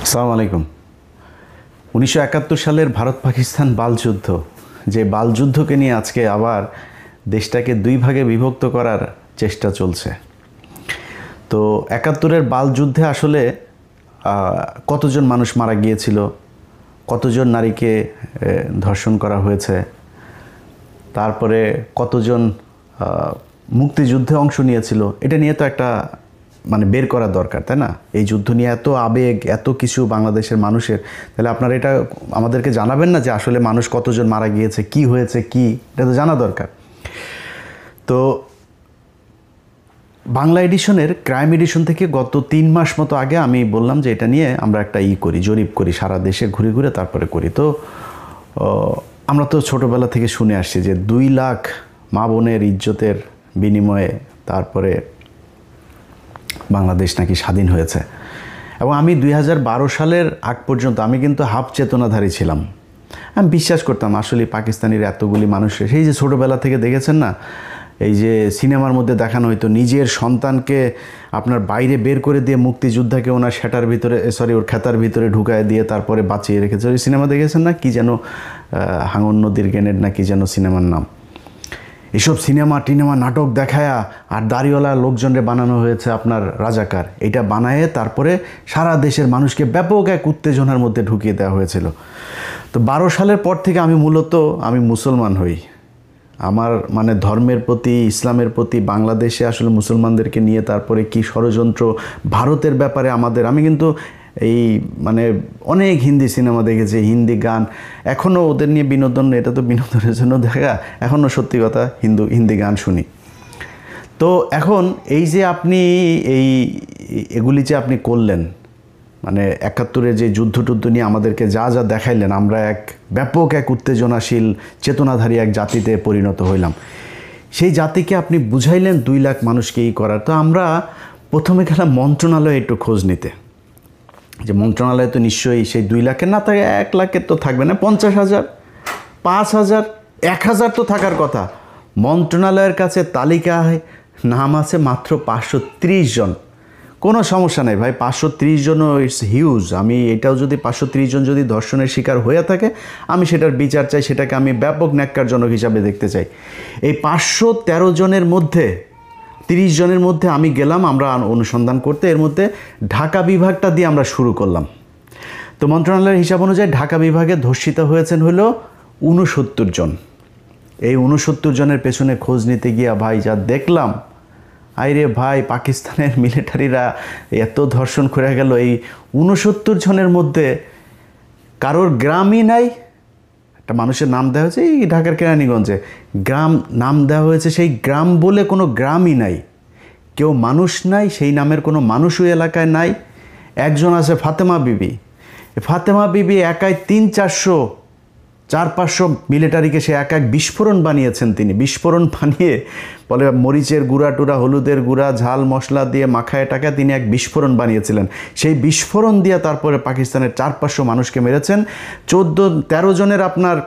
আসসালামু আলাইকুম। 1971 সালের ভারত পাকিস্তান বালযুদ্ধ, যে বালযুদ্ধকে নিয়ে আজকে আবার দেশটাকে দুই ভাগে বিভক্ত করার চেষ্টা চলছে। তো 71-এর বালযুদ্ধে আসলে কতজন মানুষ মারা গিয়েছিল, কতজন নারীকে ধর্ষণ করা হয়েছে, তারপরে কতজন মুক্তিযুদ্ধে অংশ নিয়েছিল, এটা নিয়ে তো একটা বের করা দরকার, তাই না? এই যুদ্ধ নিয়ে এত আবেগ, এত কিছু বাংলাদেশের মানুষের, তাহলে আপনারা এটা আমাদেরকে জানাবেন না যে আসলে মানুষ কতজন মারা গিয়েছে, কি হয়েছে, কি, এটা তো জানা দরকার। তো বাংলা এডিশনের ক্রাইম এডিশন থেকে গত 3 মাস মতো আগে আমি বললাম যে এটা নিয়ে আমরা একটা জরিপ করি, সারা দেশে ঘুরে ঘুরে তারপরে করি। তো আমরা তো ছোটোবেলা থেকে শুনে আসছি যে 2 লাখ মা বোনের ইজ্জতের বিনিময়ে তারপরে বাংলাদেশ নাকি স্বাধীন হয়েছে। এবং আমি 2012 সালের আগ পর্যন্ত আমি কিন্তু হাফ চেতনাধারী ছিলাম। আমি বিশ্বাস করতাম আসলে পাকিস্তানির এতগুলি মানুষের, সেই যে ছোটোবেলা থেকে দেখেছেন না, এই যে সিনেমার মধ্যে দেখানো হয়তো নিজের সন্তানকে আপনার বাইরে বের করে দিয়ে মুক্তিযোদ্ধাকে ওনার সেটার ভিতরে ওর খেতার ভিতরে ঢুকায় দিয়ে তারপরে বাঁচিয়ে রেখেছে। ওই সিনেমা দেখেছেন না, কি যেন হাঙন নদীর গ্রেনেড না কি যেন সিনেমার নাম। এসব টিনেমা নাটক দেখায়া আর দাড়িওয়ালা লোকজনরে বানানো হয়েছে আপনার রাজাকার। এটা বানায়ে তারপরে সারা দেশের মানুষকে ব্যাপক এক উত্তেজনার মধ্যে ঢুকিয়ে দেওয়া হয়েছিল। তো 12 সালের পর থেকে আমি মুসলমান হই। আমার ধর্মের প্রতি, ইসলামের প্রতি, বাংলাদেশে আসলে মুসলমানদেরকে নিয়ে তারপরে কি ষড়যন্ত্র, ভারতের ব্যাপারে আমি কিন্তু এই অনেক হিন্দি সিনেমা দেখেছি, হিন্দি গান, এখনও ওদের নিয়ে বিনোদন, এটা তো বিনোদনের জন্য দেখা, এখনও সত্যি কথা হিন্দি গান শুনি। তো এখন এই যে আপনি এগুলি যে আপনি করলেন, 71-এর যে যুদ্ধ নিয়ে আমাদেরকে যা যা দেখাইলেন, আমরা ব্যাপক এক উত্তেজনাশীল চেতনাধারী এক জাতিতে পরিণত হইলাম। সেই জাতিকে আপনি বুঝাইলেন 2 লাখ মানুষকে করার। তো আমরা প্রথমে গেলাম মন্ত্রণালয়ে একটু খোঁজ নিতে, যে মন্ত্রণালয়ে তো নিশ্চয়ই সেই 2 লাখের না থাকে, 1 লাখের তো থাকবে না, 50,000, 5,000, 1,000 তো থাকার কথা। মন্ত্রণালয়ের কাছে তালিকায় নাম আছে মাত্র 530 জন। কোনো সমস্যা নেই ভাই, 530 জনও ইটস হিউজ। আমি এটাও যদি 530 জন যদি ধর্ষণের শিকার হয়ে থাকে, আমি সেটার বিচার চাই, সেটাকে আমি ব্যাপক ন্যাক্কারজনক হিসাবে দেখতে চাই। এই 513 জনের মধ্যে 30 জনের মধ্যে আমি গেলাম আমরা অনুসন্ধান করতে। এর মধ্যে ঢাকা বিভাগটা দিয়ে আমরা শুরু করলাম। তো মন্ত্রণালয়ের হিসাব অনুযায়ী ঢাকা বিভাগে ধর্ষিত হয়েছেন হলো 69 জন। এই 69 জনের পেছনে খোঁজ নিতে গিয়া ভাই যা দেখলাম, আইরে ভাই, পাকিস্তানের মিলিটারিরা এত ধর্ষণ করে গেল। এই 69 জনের মধ্যে কারোর গ্রামই নাই। একটা মানুষের নাম দেওয়া হয়েছে এই ঢাকার কেরানীগঞ্জে, গ্রাম নাম দেওয়া হয়েছে, সেই গ্রাম বলে কোনো গ্রামই নাই, কেউ মানুষ নাই, সেই নামের কোনো মানুষও এলাকায় নাই। একজন আছে ফাতেমা বিবি। ফাতেমা বিবি একাই 400 মিলিটারিকে সে এক বিস্ফোরণ বানিয়েছেন। তিনি বিস্ফোরণ বানিয়ে বলে মরিচের গুঁড়া টুরা, হলুদের গুঁড়া, ঝাল মশলা দিয়ে মাখায় টাকা তিনি এক বিস্ফোরণ বানিয়েছিলেন। সেই বিস্ফোরণ দিয়ে তারপরে পাকিস্তানের 400-500 মানুষকে মেরেছেন। 13 জনের আপনার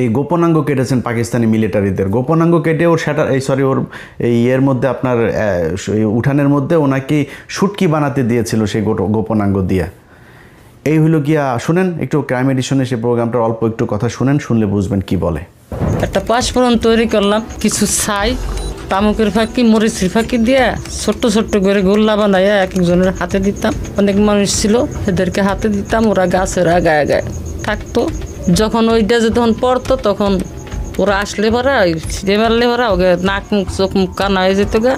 এই গোপনাঙ্গ কেটেছেন পাকিস্তানি মিলিটারিদের। গোপনাঙ্গ কেটে ওর ওর এর মধ্যে আপনার উঠানের মধ্যে ওনাকে শুটকি বানাতে দিয়েছিল সেই গোপনাঙ্গ দিয়ে। এই হলো গিয়া, শুনেন একটু ক্রাইম এডিশনে সে প্রোগ্রামটার অল্প একটু কথা শুনেন, শুনলে বুঝবেন কি বলে। একটা পাঁচফোড়ন তৈরি করলাম, কিছু ছাই, তামুকের ফাঁকি, মরিচের ফাঁকি দিয়ে ছোট্ট ছোট্ট করে গোল্লা বানাইয়া এক একজনের হাতে দিতাম। অনেক মানুষ ছিল, এদেরকে হাতে দিতাম, ওরা গাছের গায়ে গায়ে থাকতো। যখন ওইটা যখন পড়তো তখন ওরা আসলে ভরা মারলে ভরা ওকে নাক মুখ চোখ মুখ কানা হয়ে যেত গা,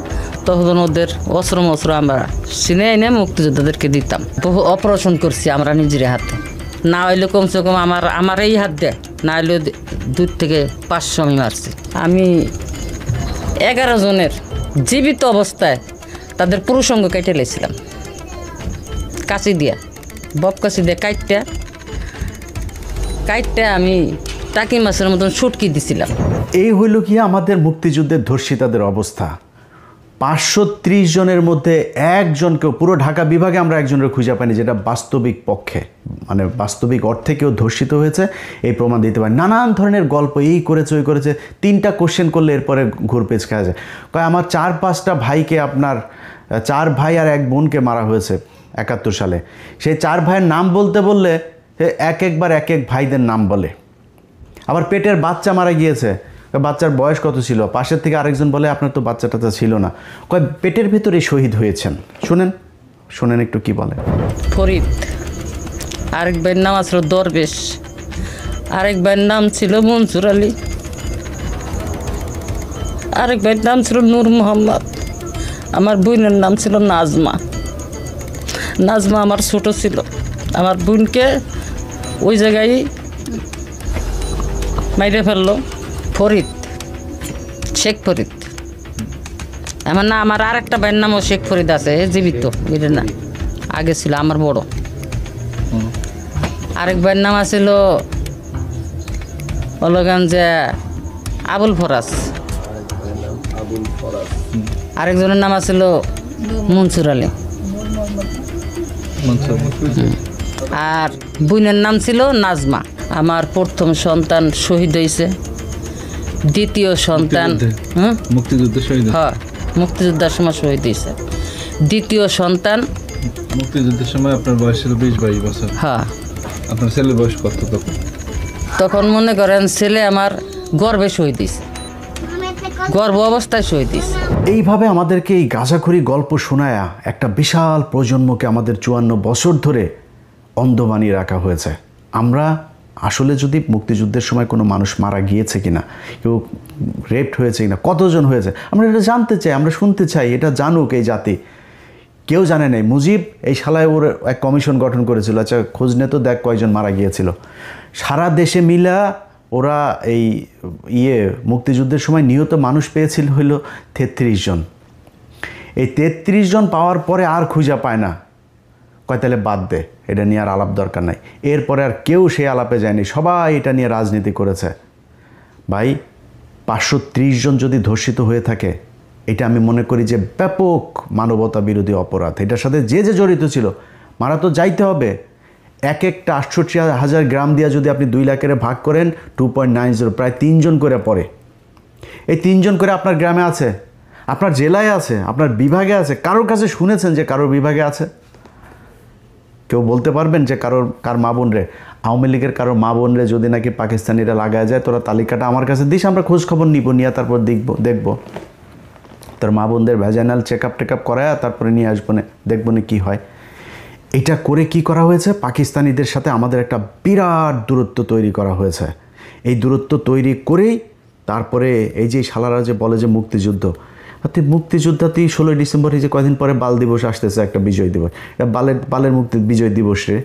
তখন ওদের অস্ত্র আমরা চিনে এনে মুক্তিযোদ্ধাদেরকে দিতাম। বহু অপারেশন করছি আমরা নিজের হাতে, না হইলে কমসে কম আমার এই হাত দেয়, না হইলে 2 থেকে 500 আমি মারছি। আমি 11 জনের জীবিত অবস্থায় তাদের পুরুষঙ্গ কেটে লেছিলাম কাঁচি দিয়া, বব কাঁচি দিয়ে কাইটটা আমি টাকি মাছের মতন শুটকি দিছিলাম। এই হইল কি আমাদের মুক্তিযুদ্ধের ধর্ষিতাদের অবস্থা। 530 জনের মধ্যে একজনকেও, পুরো ঢাকা বিভাগে আমরা একজনের খুঁজে পাইনি যেটা বাস্তবিক পক্ষে বাস্তবিক অর্থে কেউ ধর্ষিত হয়েছে এই প্রমাণ দিতে পারে। নানান ধরনের গল্প, এই করেছে ওই করেছে, 3টা কোশ্চেন করলে এরপরে ঘুরপেচ খাওয়া যায়। আমার 4-5টা ভাইকে আপনার 4 ভাই আর 1 বোনকে মারা হয়েছে 71 সালে। সেই 4 ভাইয়ের নাম বলতে বললে একবার এক ভাইদের নাম বলে। আবার পেটের বাচ্চা মারা গিয়েছে, বাচ্চার বয়স কত ছিল, পাশের থেকে আরেকজন বলে আপনার তো বাচ্চা টাচ্চা ছিল না, কয় পেটের ভিতরে শহীদ হয়েছেন। শোনেন একটু কি বলে। ফরিদ, আরেক ভাইয়ের নাম আছিল দরবেশ, আরেক ভাইয়ের নাম ছিল মনসুর আলী, আরেক ভাইয়ের নাম ছিল নূর মোহাম্মদ, আমার বোনের নাম ছিল নাজমা। নাজমা আমার ছোট ছিল, আমার বোনকে ওই জায়গায় মাইরে ফেললো ফরিদ, শেখ ফরিদ। আমার আরেকটা ভাইয়ের নামও শেখ ফরিদ আছে, জীবিত, বুঝলেন না, আগে ছিল আমার বড়। আরেক ভাইয়ের নাম আছিল যে আবুল ফরাজ, আরেকজনের নাম আছিল মনসুর আলী, আর বোনের নাম ছিল নাজমা। আমার প্রথম সন্তান শহীদ হয়েছে, দ্বিতীয় সন্তান মুক্তিযোদ্ধার সময় শহীদ হয়েছে, দ্বিতীয় সন্তান মুক্তিযুদ্ধের সময় আপনার বয়স ছিল 20-22 বছর। হ্যাঁ, আপনার ছেলের বয়স কত তখন? তখন মনে করেন ছেলে আমার গর্ভে শহীদ হয়েছে, গর্ভ অবস্থায় শহীদ হয়েছে। এইভাবে আমাদেরকে এই গাঁজাখুরি গল্প শোনায়া একটা বিশাল প্রজন্মকে আমাদের 54 বছর ধরে অন্ধ বানিয়ে রাখা হয়েছে। আমরা আসলে যদি মুক্তিযুদ্ধের সময় কোনো মানুষ মারা গিয়েছে কিনা, কেউ রেপড হয়েছে কিনা, কতজন হয়েছে, আমরা এটা জানতে চাই, আমরা শুনতে চাই, এটা জানুক এই জাতি। কেউ জানে নাই। মুজিব এই শালায় ওর এক কমিশন গঠন করেছিল, আচ্ছা খোঁজ নে তো দেখ কয়জন মারা গিয়েছিল। সারা দেশে মিলা ওরা এই মুক্তিযুদ্ধের সময় নিহত মানুষ পেয়েছিল হইল 33 জন। এই 33 জন পাওয়ার পরে আর খুঁজা পায় না, কয় তাহলে বাদ দে, এটা নিয়ে আর আলাপ দরকার নাই। এরপরে আর কেউ সেই আলাপে যায়নি, সবাই এটা নিয়ে রাজনীতি করেছে। ভাই 530 জন যদি ধর্ষিত হয়ে থাকে, এটা আমি মনে করি যে ব্যাপক মানবতা বিরোধী অপরাধ। এটার সাথে যে যে জড়িত ছিল মারা তো যাইতে হবে। এক একটা 68,000 গ্রাম দিয়ে যদি আপনি 2 লাখের ভাগ করেন 2.90, প্রায় 3 জন করে পড়ে। এই 3 জন করে আপনার গ্রামে আছে, আপনার জেলায় আছে, আপনার বিভাগে আছে। কারোর কাছে শুনেছেন যে কারোর বিভাগে আছে? কেউ বলতে পারবেন যে কার মা বোন রে, আওয়ামী লীগের কারোর মা বোন রে যদি নাকি পাকিস্তানিরা লাগায় যায়, তোরা তালিকাটা আমার কাছে দিস, আমরা খোঁজ খবর নিব, নিয়ে তারপর দেখব তোর মা বোনদের ভ্যাজাইনাল চেক আপ করায় তারপরে নিয়ে আসবো না, দেখবো না কী হয়। এটা করে কি করা হয়েছে, পাকিস্তানিদের সাথে আমাদের একটা বিরাট দূরত্ব তৈরি করা হয়েছে। এই দূরত্ব তৈরি করেই তারপরে এই যে শালারা যে বলে যে মুক্তিযোদ্ধাতেই 16 ডিসেম্বর, এই যে কয়দিন পরে বাল দিবস আসতেছে, একটা বিজয় দিবস, এটা বালের মুক্তি বিজয় দিবস রে।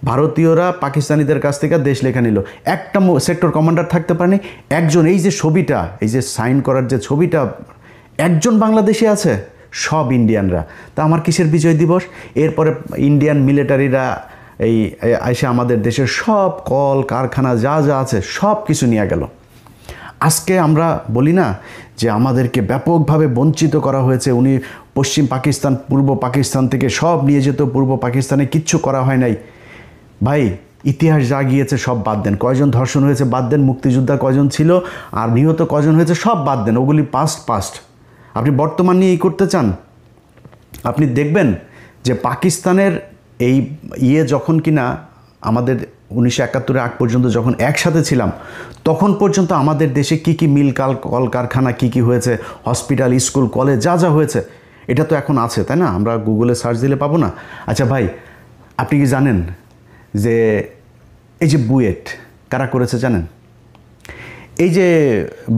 ভারতীয়রা পাকিস্তানিদের কাছ থেকে দেশ লেখা নিল, একটা সেক্টর কমান্ডার থাকতে পারেনি একজন। এই যে ছবিটা, এই যে সাইন করার যে ছবিটা, একজন বাংলাদেশি আছে, সব ইন্ডিয়ানরা। তা আমার কিসের বিজয় দিবস? এরপরে ইন্ডিয়ান মিলিটারিরা এই এসে আমাদের দেশের সব কল কারখানা যা যা আছে সব কিছু নিয়ে গেল। আজকে আমরা বলি না যে আমাদেরকে ব্যাপকভাবে বঞ্চিত করা হয়েছে, উনি পশ্চিম পাকিস্তান পূর্ব পাকিস্তান থেকে সব নিয়ে যেত, পূর্ব পাকিস্তানে কিচ্ছু করা হয় নাই। ভাই ইতিহাস যা গিয়েছে সব বাদ দেন, কয়জন ধর্ষণ হয়েছে বাদ দেন, মুক্তিযোদ্ধা কয়জন ছিল আর নিহত কয়জন হয়েছে সব বাদ দেন, ওগুলি পাস্ট। আপনি বর্তমান নিয়ে করতে চান, আপনি দেখবেন যে পাকিস্তানের এই যখন কিনা আমাদের 1971 আগ পর্যন্ত যখন একসাথে ছিলাম, তখন পর্যন্ত আমাদের দেশে কি মিল কল কারখানা কি হয়েছে, হসপিটাল স্কুল কলেজ যা যা হয়েছে, এটা তো এখন আছে, তাই না? আমরা গুগলে সার্চ দিলে পাবো না? আচ্ছা ভাই, আপনি কি জানেন যে এই যে বুয়েট কারা করেছে জানেন? এই যে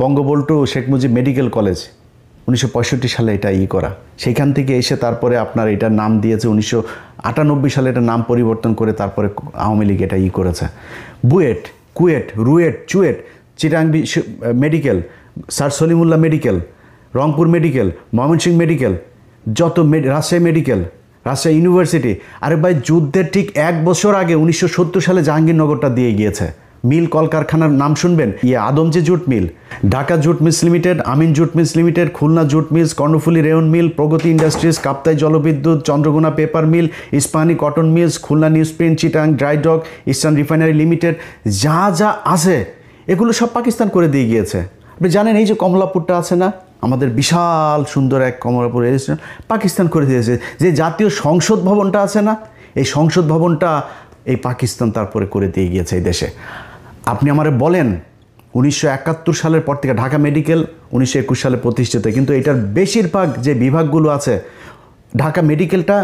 বঙ্গবন্ধু শেখ মুজিব মেডিকেল কলেজ 1965 সালে এটা করা, সেইখান থেকে এসে তারপরে আপনার এটার নাম দিয়েছে 1998 সালে এটার নাম পরিবর্তন করে তারপরে আওয়ামী লীগ এটা করেছে। BUET, KUET, RUET, CUET, Chittagong medical, sir Salimullah medical, Rangpur medical, Mymensingh medical, যত রাজশাহী মেডিকেল, রাজশাহী ইউনিভার্সিটি। আরে ভাই, যুদ্ধের ঠিক 1 বছর আগে 1970 সালে জাহাঙ্গীরনগরটা দিয়ে গিয়েছে। মিল কলকারখানার নাম শুনবেন, Adamjee jute mill, Dhaka jute mills limited, Amin jute mills limited, Khulna jute mills, Karnaphuli rayon mill, Pragati industries, Kaptai জলবিদ্যুৎ, Chandraghona paper mill, Ispahani cotton mills, Khulna newsprint, Chittagong dry dock, eastern refinery limited, যা যা আছে এগুলো সব পাকিস্তান করে দিয়ে গিয়েছে। আপনি জানেন এই যে কমলাপুরটা আছে না আমাদের বিশাল সুন্দর এক কমলাপুর রেল স্টেশন পাকিস্তান করে দিয়েছে। যে জাতীয় সংসদ ভবনটা আছে না, এই সংসদ ভবনটা এই পাকিস্তান তারপরে করে দিয়ে গিয়েছে এই দেশে। আপনি আমারে বলেন 1971 সালের পর থেকে ঢাকা মেডিকেল 1921 সালে প্রতিষ্ঠিত, কিন্তু এটার বেশিরভাগ যে বিভাগগুলো আছে, ঢাকা মেডিকেলটা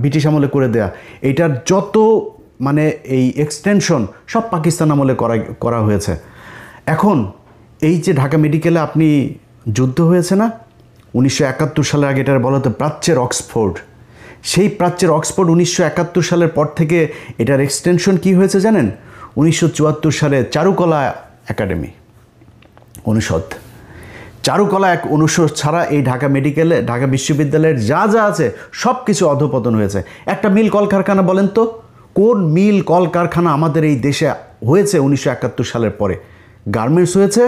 ব্রিটিশ আমলে করে দেয়া, এটার যত মানে এই এক্সটেনশন সব পাকিস্তান আমলে করা হয়েছে। এখন এই যে ঢাকা মেডিকেলে আপনি যুদ্ধ হয়েছে না 1971 সালের আগে, এটার বলা হতো প্রাচ্যের অক্সফোর্ড। সেই প্রাচ্যের অক্সফোর্ড 1971 সালের পর থেকে এটার এক্সটেনশন কি হয়েছে জানেন? 1974 সালে চারুকলা একাডেমি অনুষদ, চারুকলা এক অনুষদ ছাড়া এই ঢাকা মেডিকেলে, ঢাকা বিশ্ববিদ্যালয়ের যা যা আছে সব কিছু অধঃপতন হয়েছে। একটা মিল কলকারখানা বলেন তো, কোন মিল কলকারখানা আমাদের এই দেশে হয়েছে 1971 সালের পরে? গার্মেন্টস হয়েছে,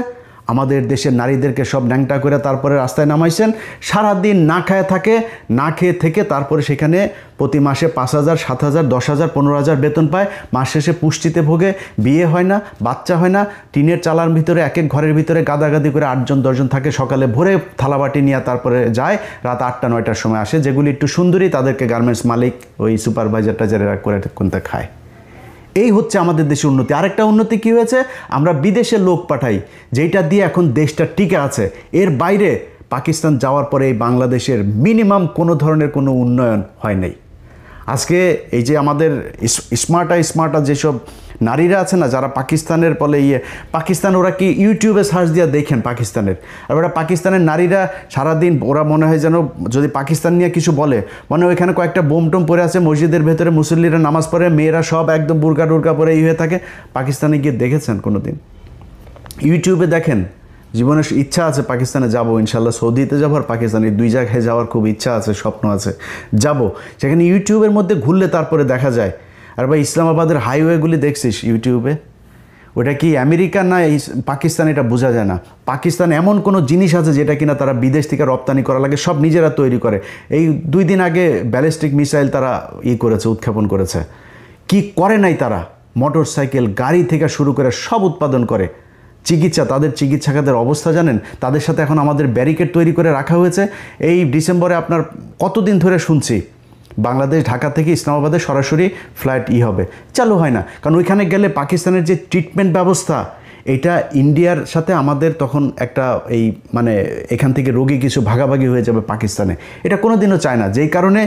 আমাদের দেশের নারীদেরকে সব ন্যাংটা করে তারপরে রাস্তায় নামাইছেন, সারাদিন না খায় থাকে, না খেয়ে থেকে তারপরে সেখানে প্রতি মাসে 5,000, 7,000, 10,000, 15,000 বেতন পায়, মাস শেষে পুষ্টিতে ভোগে, বিয়ে হয় না, বাচ্চা হয় না, টিনের চালার ভিতরে এক এক ঘরের ভিতরে গাদাগাদি করে 8জন 10জন থাকে, সকালে ভোরে থালাবাটি নিয়ে তারপরে যায়, রাত 8টা 9টার সময় আসে। যেগুলি একটু সুন্দরী তাদেরকে গার্মেন্টস মালিক ওই সুপারভাইজার টাইজারেরা করে কোনটা খায়। এই হচ্ছে আমাদের দেশের উন্নতি। আরেকটা উন্নতি কি হয়েছে, আমরা বিদেশে লোক পাঠাই, যেটা দিয়ে এখন দেশটা টিকে আছে। এর বাইরে পাকিস্তান যাওয়ার পরে এই বাংলাদেশের মিনিমাম কোনো ধরনের কোনো উন্নয়ন হয় নাই। আজকে এই যে আমাদের স্মার্টা যেসব নারীরা আছে না, যারা পাকিস্তানের বলে পাকিস্তান, ওরা কি ইউটিউবে সার্চ দিয়ে দেখেন পাকিস্তানের, আর ওরা পাকিস্তানের নারীরা সারাদিন ওরা মনে হয় যেন যদি পাকিস্তান নিয়ে কিছু বলে, মানে ওইখানে কয়েকটা বোম টোম পরে আছে মসজিদের ভেতরে, মুসল্লিরা নামাজ পড়ে, মেয়েরা সব একদম বুরকা টুরকা পরে হয়ে থাকে। পাকিস্তানে গিয়ে দেখেছেন কোনো দিন? ইউটিউবে দেখেন। জীবনের ইচ্ছা আছে পাকিস্তানে যাব, ইনশাল্লাহ সৌদিতে যাবো আর পাকিস্তানে, 2 জায়গায় যাওয়ার খুব ইচ্ছা আছে, স্বপ্ন আছে, যাব। সেখানে ইউটিউবের মধ্যে ঘুরলে তারপরে দেখা যায়। আর ভাই ইসলামাবাদের হাইওয়েগুলি দেখছিস ইউটিউবে, ওটা কি আমেরিকা না পাকিস্তান এটা বোঝা যায় না। পাকিস্তান এমন কোনো জিনিস আছে যেটা কিনা তারা বিদেশ থেকে রপ্তানি করা লাগে, সব নিজেরা তৈরি করে। এই 2 দিন আগে ব্যালিস্টিক মিসাইল তারা করেছে, উৎক্ষেপণ করেছে। কি করে নাই তারা? মোটর সাইকেল, গাড়ি থেকে শুরু করে সব উৎপাদন করে। চিকিৎসা, তাদের চিকিৎসা খাতের অবস্থা জানেন? তাদের সাথে এখন আমাদের ব্যারিকেড তৈরি করে রাখা হয়েছে। এই ডিসেম্বরে আপনার কতদিন ধরে শুনছি বাংলাদেশ ঢাকা থেকে ইসলামাবাদে সরাসরি ফ্লাইট হবে, চালু হয় না। কারণ ওইখানে গেলে পাকিস্তানের যে ট্রিটমেন্ট ব্যবস্থা, এটা ইন্ডিয়ার সাথে আমাদের তখন একটা এই মানে এখান থেকে রোগী কিছু ভাগাভাগি হয়ে যাবে পাকিস্তানে, এটা কোনো দিনও চায় না। যেই কারণে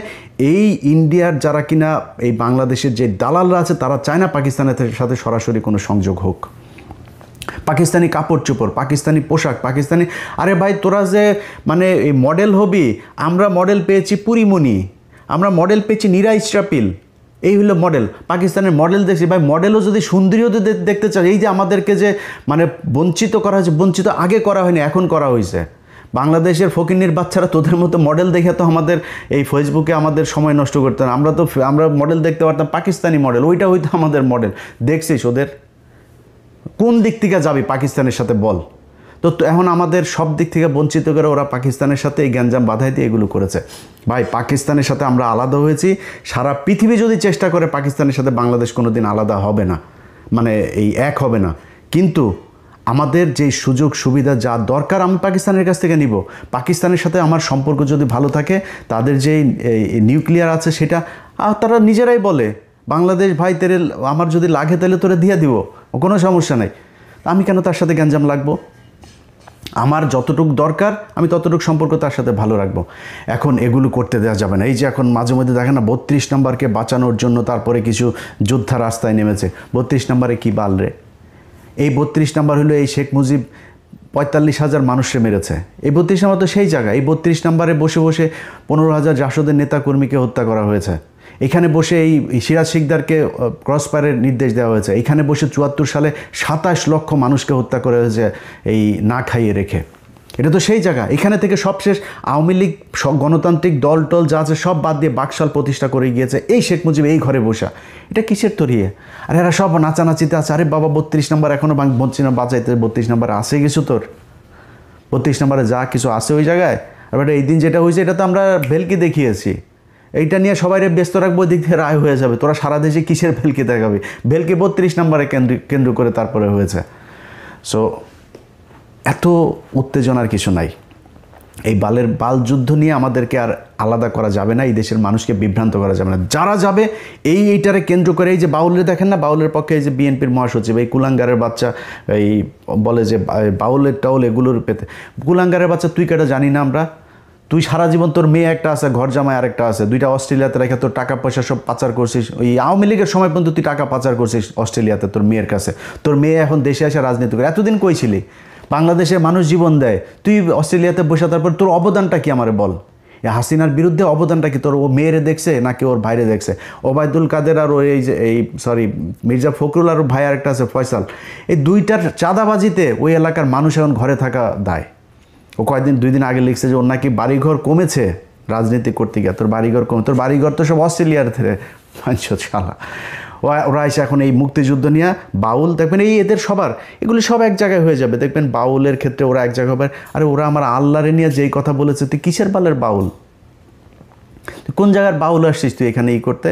এই ইন্ডিয়ার যারা কিনা এই বাংলাদেশের যে দালালরা আছে, তারা চায় না পাকিস্তানের সাথে সরাসরি কোনো সংযোগ হোক। পাকিস্তানি কাপড় চোপড়, পাকিস্তানি পোশাক, পাকিস্তানি, আরে ভাই তোরা যে মানে এই মডেল হবি, আমরা মডেল পেয়েছি পুরিমণি, আমরা মডেল পেয়েছি নীরা ইসরাফিল, এই হলো মডেল। পাকিস্তানের মডেল দেখছি ভাই, মডেলও যদি সুন্দরীও যদি দেখতে চাই, এই যে আমাদেরকে যে মানে বঞ্চিত করা হয়েছে, বঞ্চিত আগে করা হয়নি, এখন করা হয়েছে। বাংলাদেশের ফকিন্নির বাচ্চারা তোদের মতো মডেল দেখে তো আমাদের এই ফেসবুকে আমাদের সময় নষ্ট করতে না। আমরা মডেল দেখতে পারতাম পাকিস্তানি মডেল, ওইটা হয়তো আমাদের মডেল। দেখছিস ওদের কোন দিক থেকে যাবি পাকিস্তানের সাথে বল? তো এখন আমাদের সব দিক থেকে বঞ্চিত করে ওরা পাকিস্তানের সাথে এই গ্যাঞ্জাম বাধাই দিয়ে এগুলো করেছে। ভাই পাকিস্তানের সাথে আমরা আলাদা হয়েছি, সারা পৃথিবী যদি চেষ্টা করে পাকিস্তানের সাথে বাংলাদেশ কোনো দিন আলাদা হবে না, মানে এই এক হবে না। কিন্তু আমাদের যে সুযোগ সুবিধা যা দরকার আমি পাকিস্তানের কাছ থেকে নিব। পাকিস্তানের সাথে আমার সম্পর্ক যদি ভালো থাকে, তাদের যে নিউক্লিয়ার আছে সেটা তারা নিজেরাই বলে, বাংলাদেশ ভাই তেরে আমার যদি লাগে তাহলে তোরে দিয়ে দিব, কোনো সমস্যা নাই। আমি কেন তার সাথে গ্যাঞ্জাম লাগবো? আমার যতটুকু দরকার আমি ততটুকু সম্পর্ক তার সাথে ভালো রাখবো। এখন এগুলো করতে দেওয়া যাবে না। এই যে এখন মাঝে মধ্যে দেখেন না 32 নম্বরকে বাঁচানোর জন্য তারপরে কিছু যোদ্ধা রাস্তায় নেমেছে। 32 নম্বরে কী বাল রে? এই 32 নম্বর হলো এই শেখ মুজিব 45,000 মানুষকে মেরেছে। এই 32 নম্বর তো সেই জায়গা। এই 32 নম্বরে বসে বসে 15,000 জাসদের নেতাকর্মীকে হত্যা করা হয়েছে। এখানে বসে এই সিরাজ শিকদারকে ক্রসফায়ারের নির্দেশ দেওয়া হয়েছে। এখানে বসে 74 সালে 27 লক্ষ মানুষকে হত্যা করা হয়েছে এই না খাইয়ে রেখে। এটা তো সেই জায়গা। এখানে থেকে সবশেষ আওয়ামী লীগ, গণতান্ত্রিক দল টল যা আছে সব বাদ দিয়ে বাকশাল প্রতিষ্ঠা করে গিয়েছে এই শেখ মুজিব এই ঘরে বসা। এটা কিসের তরিয়ে? আর এরা সব নাচানাচিতে আছে। আরে বাবা 32 নম্বর এখনও বলছি না বাঁচাইতে, 32 নম্বরে আসে কিছু, তোর 32 নম্বরে যা কিছু আসে ওই জায়গায়। আর এই দিন যেটা হয়েছে এটা তো আমরা ভেলকি দেখিয়েছি, এইটা নিয়ে সবাই ব্যস্ত রাখবো, দিক থেকে রায় হয়ে যাবে। তোরা সারা দেশে কিসের ভেলকি দেখাবি? ভেলকি 32 নম্বরে কেন্দ্র করে তারপরে হয়েছে। সো এত উত্তেজনার কিছু নাই। এই বাল যুদ্ধ নিয়ে আমাদেরকে আর আলাদা করা যাবে না, এই দেশের মানুষকে বিভ্রান্ত করা যাবে না। যারা যাবে এইটারে কেন্দ্র করে, এই যে বাউলের দেখেন না, বাউলের পক্ষে এই যে বিএনপির মহাসচিব এই কুলাঙ্গারের বাচ্চা এই বলে যে বাউলের টাউল এগুলোর পেতে, কুলাঙ্গারের বাচ্চা তুই কেটা জানি না আমরা, তুই সারা জীবন তোর মেয়ে একটা আছে, ঘর জামাই আরেকটা আছে, দুইটা অস্ট্রেলিয়াতে রেখে তোর টাকা পয়সা সব পাচার করছিস, ওই আওয়ামী লীগের সময় পর্যন্ত তুই টাকা পাচার করছিস অস্ট্রেলিয়াতে তোর মেয়ের কাছে, তোর মেয়ে এখন দেশে এসে রাজনীতি করে। এতদিন কই ছিলি? বাংলাদেশে মানুষ জীবন দেয়, তুই অস্ট্রেলিয়াতে বসে, তারপর তোর অবদানটা কি আমারে বল? হাসিনার বিরুদ্ধে অবদানটা কি তোর? ও মেয়েরে দেখছে নাকি ওর ভাইরে দেখছে? ওবায়দুল কাদের আর এই যে মির্জা ফখরুল আর ভাই আরেকটা আছে ফয়সাল, এই দুইটার চাঁদাবাজিতে ওই এলাকার মানুষ এখন ঘরে থাকা দায়। ও কয়েকদিন 2 দিন আগে লিখছে যে ওর নাকি বাড়িঘর কমেছে রাজনীতি করতে গিয়ে। তোর বাড়িঘর কমে? তোর বাড়িঘর তো সব অস্ট্রেলিয়ার থেকে শালা। ওরা এসে এখন এই মুক্তিযুদ্ধ নিয়ে বাউল দেখবেন, এই এদের সবার এগুলি সব এক জায়গায় হয়ে যাবে দেখবেন। বাউলের ক্ষেত্রে ওরা এক জায়গায় হবে। আরে ওরা আমার আল্লাহরে নিয়ে যেই কথা বলেছে, তুই কিসের বালের বাউল? কোন জায়গার বাউল আসছিস তুই এখানে করতে?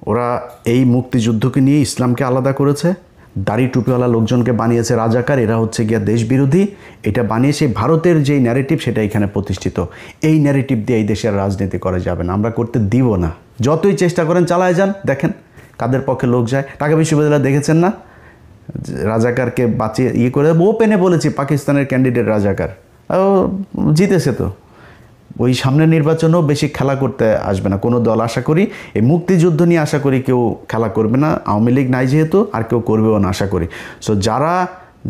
ওরা এই মুক্তিযুদ্ধকে নিয়ে ইসলামকে আলাদা করেছে, দাড়ি টুপিওয়ালা লোকজনকে বানিয়েছে রাজাকার, এরা হচ্ছে গিয়া দেশ বিরোধী। এটা বানিয়ে সেই ভারতের যেই ন্যারেটিভ সেটা এখানে প্রতিষ্ঠিত। এই ন্যারেটিভ দিয়ে এই দেশের রাজনীতি করা যাবে না, আমরা করতে দিব না। যতই চেষ্টা করেন চালায় যান, দেখেন কাদের পক্ষে লোক যায়। ঢাকা বিশ্ববিদ্যালয় দেখেছেন না, রাজাকারকে বাঁচিয়ে করে ওপেনে বলেছি পাকিস্তানের ক্যান্ডিডেট রাজাকার, ও জিতেছে। তো ওই সামনের নির্বাচনেও বেশি খেলা করতে আসবে না কোনো দল, আশা করি। এই মুক্তিযুদ্ধ নিয়ে আশা করি কেউ খেলা করবে না, আওয়ামী লীগ নাই যেহেতু, আর কেউ করবেও না আশা করি। সো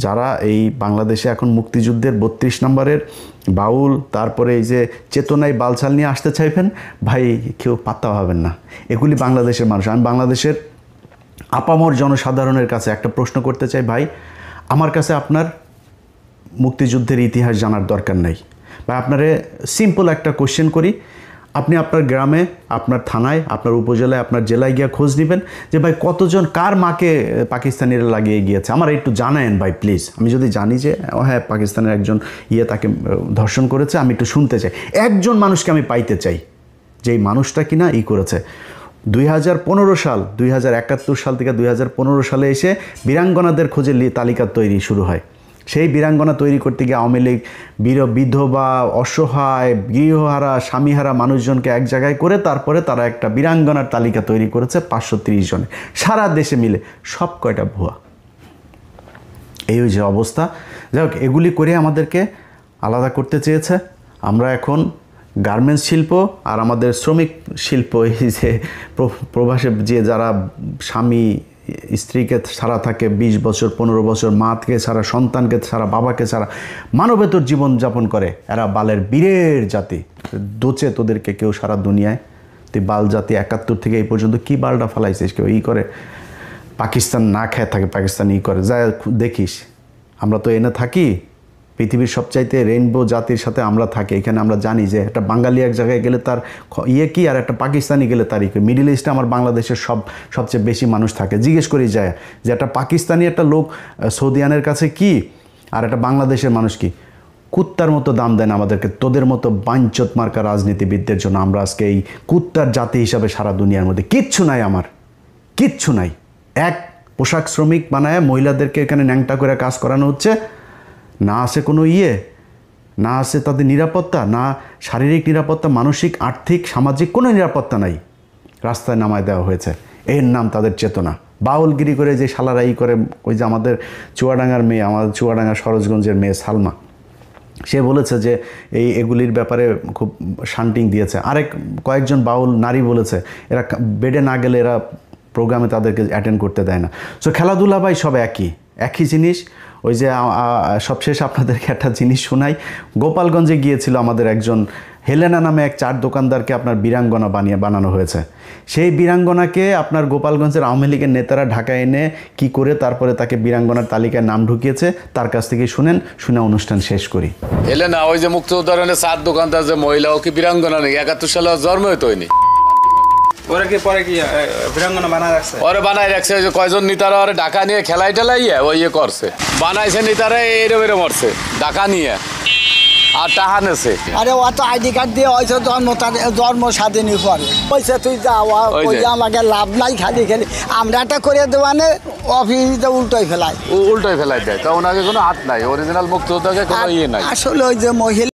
যারা এই বাংলাদেশে এখন মুক্তিযুদ্ধের 32 নম্বরের বাউল, তারপরে এই যে চেতনায় বালছাল নিয়ে আসতে চাইবেন, ভাই কেউ পাত্তা পাবেন না। এগুলি বাংলাদেশের মানুষ। আমি বাংলাদেশের আপামর জনসাধারণের কাছে একটা প্রশ্ন করতে চাই, ভাই আমার কাছে আপনার মুক্তিযুদ্ধের ইতিহাস জানার দরকার নাই। বা আপনারে সিম্পল একটা কোশ্চেন করি, আপনি আপনার গ্রামে, আপনার থানায়, আপনার উপজেলায়, আপনার জেলায় গিয়ে খোঁজ নেবেন যে ভাই কতজন কার মাকে পাকিস্তানিরা লাগিয়ে গিয়েছে, আমার একটু জানায়েন ভাই প্লিজ। আমি যদি জানি যে হ্যাঁ পাকিস্তানের একজন তাকে ধর্ষণ করেছে, আমি একটু শুনতে চাই। একজন মানুষকে আমি পাইতে চাই যেই মানুষটা কিনা করেছে। 2015 সাল, 2071 সাল থেকে 2015 সালে এসে বীরাঙ্গনাদের খোঁজে তালিকা তৈরি শুরু হয়। সেই বীরাঙ্গনা তৈরি করতে গিয়ে আওয়ামী লীগ বিধবা, অসহায়, গৃহহারা, স্বামীহারা মানুষজনকে এক জায়গায় করে তারপরে তারা একটা বীরাঙ্গনার তালিকা তৈরি করেছে 530 জনে, সারা দেশে মিলে। সব কয়টা ভুয়া। এই যে অবস্থা। যাই হোক, এগুলি করে আমাদেরকে আলাদা করতে চেয়েছে। আমরা এখন গার্মেন্টস শিল্প আর আমাদের শ্রমিক শিল্প, এই যে প্রবাসে যে যারা স্বামী স্ত্রীকে ছাড়া থাকে 20 বছর 15 বছর, মাকে ছাড়া, সন্তানকে ছাড়া, বাবাকে ছাড়া মানবেতর জীবনযাপন করে, এরা বালের বীরের জাতি। দোচে তোদেরকে কেউ সারা দুনিয়ায়, তুই বাল জাতি 71 থেকে এই পর্যন্ত কি বালটা ফেলাইছিস? কেউ করে পাকিস্তান না খেয়ে থাকে, পাকিস্তান করে যা দেখিস। আমরা তো এনে থাকি পৃথিবীর সবচাইতে রেইনবো জাতির সাথে আমরা থাকি। এখানে আমরা জানি যে একটা বাঙালি এক জায়গায় গেলে তার কি, আর একটা পাকিস্তানি গেলে তার কি। মিডিল ইস্টে আমার বাংলাদেশের সবচেয়ে বেশি মানুষ থাকে। জিজ্ঞেস করি যায় যে একটা পাকিস্তানি একটা লোক সৌদিয়ানের কাছে কি, আর একটা বাংলাদেশের মানুষ কি। কুত্তার মতো দাম দেন আমাদেরকে, তোদের মতো বাঞ্চত মার্কা রাজনীতিবিদদের জন্য আমরা আজকে এই কুত্তার জাতি হিসাবে সারা দুনিয়ার মধ্যে কিচ্ছু নাই, আমার কিচ্ছু নাই। এক পোশাক শ্রমিক বানায় মহিলাদেরকে এখানে ন্যাংটা করে কাজ করানো হচ্ছে, না আছে কোনো না আছে তাদের নিরাপত্তা, না শারীরিক নিরাপত্তা, মানসিক, আর্থিক, সামাজিক কোনো নিরাপত্তা নাই। রাস্তায় নামায় দেওয়া হয়েছে, এর নাম তাদের চেতনা। বাউলগিরি করে যে শালারা করে, ওই যে আমাদের চুয়াডাঙ্গার মেয়ে, আমাদের চুয়াডাঙ্গা সরোজগঞ্জের মেয়ে সালমা, সে বলেছে যে এগুলির ব্যাপারে খুব শান্টিং দিয়েছে। কয়েকজন বাউল নারী বলেছে এরা বেডে না গেলে এরা প্রোগ্রামে তাদেরকে অ্যাটেন্ড করতে দেয় না। সো খেলাধুলা ভাই সব একই জিনিস। ওই যে সবশেষ আপনাদেরকে একটা জিনিস শোনাই। গোপালগঞ্জে গিয়েছিল আমাদের একজন হেলেনা নামে এক চার দোকানদারকে আপনার বীরাঙ্গনা বানানো হয়েছে। সেই বীরাঙ্গনাকে আপনার গোপালগঞ্জের আওয়ামী লীগের নেতারা ঢাকায় এনে কি করে তারপরে তাকে বীরাঙ্গনার তালিকায় নাম ঢুকিয়েছে, তার কাছ থেকে শুনে অনুষ্ঠান শেষ করি। হেলেনা ওই যে মুক্তিযোদ্ধার চার দোকানদার যে মহিলা, ও কি বীরাঙ্গনা নেই? 71 সালে জন্ম হইতো হয়নি। ওরা কি পরে কি বীরাঙ্গনা বানায় রাখছে? ওরে বানায় রাখছে, ওই যে কয়জন নেতারা ওরে ঢাকা নিয়ে খেলাই টেলাইয়া ওই করছে, বানাইছে নেতারা এরম মরছে ঢাকা নিয়ে আর টাহা নেছে। আরে ও তো আইডি কার্ড দিয়ে হয়েছে জন্ম স্বাধীনই পরে পয়সা তুই যাওয়া আমাকে লাভ নাই, খালি খেলি আমরা একটা করে দেওয়ানে অফিসে উল্টোই ফেলাই দেয়। তো ওনাকে কোনো হাত নাই, অরিজিনাল মুক্তিযোদ্ধাকে কোনো নাই। আসলে ওই যে মহিলা